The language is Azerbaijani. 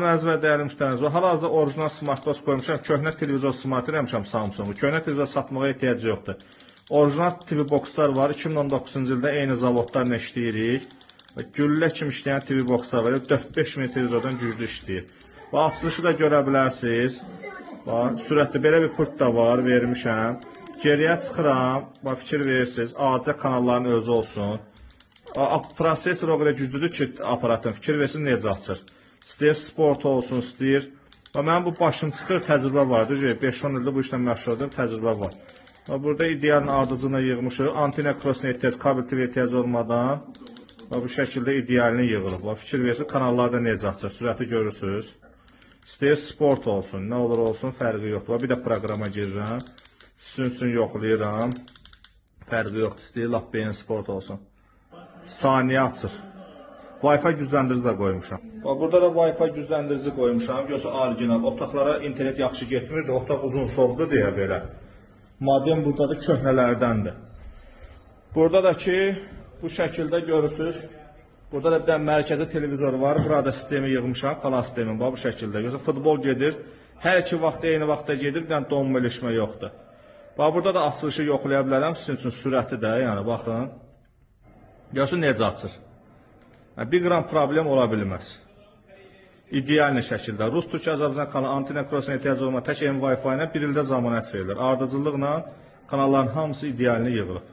Əziz və dəyərli müştəriniz, hal-hazırda orijinal smart box qoymuşam. Köhnə televizor smartı eləmişəm Samsungu. Köhnə televizor satmağa ehtiyac yoxdur. Orijinal TV boxlar var. 2019-cu ildə eyni zavodlarla işləyirik. Güllə kimi işləyən TV boxlar var. 4-5 min televizordan güclü işləyir. Açılışı da görə bilərsiniz. Sürətli belə bir pult da var, vermişəm. Geriyə çıxıram. Fikir verirsiniz. Acə kanalların özü olsun. Prosesor o qədər güclüdür ki, aparatın. Fikir versiniz necə açır. İstəyir sport olsun, istəyir. Mənim bu başım çıxır, təcrübə vardır. 5-10 ildir bu işlə məşğuldur, təcrübə var. Burada idealın ardıcına yığmışıq. Antena crossuna ehtiyac, kabel TV ehtiyac olmadan bu şəkildə idealini yığılıb. Fikir versiniz, kanallarda necə açır, sürəti görürsünüz. İstəyir sport olsun, nə olur olsun, fərqi yoxdur. Bir də proqrama girirəm. Sizin üçün yoxlayıram. Fərqi yoxdur, istəyir lap beyin sport olsun. Saniyə açır. Wi-Fi gücləndirici də qoymuşam. Burada da Wi-Fi gücləndirici qoymuşam. Görsə orijinal. Otaqlara internet yaxşı getmirdi. Otaq uzun soğudu deyə belə. Modem burada da köhnələrdəndir. Burada da ki, bu şəkildə görürsünüz. Burada da bir dənə mərkəzi televizor var. Burada sistemi yığmışam. Kanal sistemi var bu şəkildə. Görsə futbol gedir. Hər iki vaxt eyni vaxtda gedir. Bir dənə donma ilişmə yoxdur. Burada da açılışı yoxlaya bilərəm. Sizin üçün sürəti də, yəni baxın. Görürsünüz necə açır. Bir qram problem ola bilməz. İdeal şəkildə. Rus, Türkiyə, Azərbaycan kanalı antena crossuna ehtiyac olmadan tək Wi-Fi ilə bir ildə zamanət verilir. Ardıcıllıqla kanalların hamısı idealini yığılıb.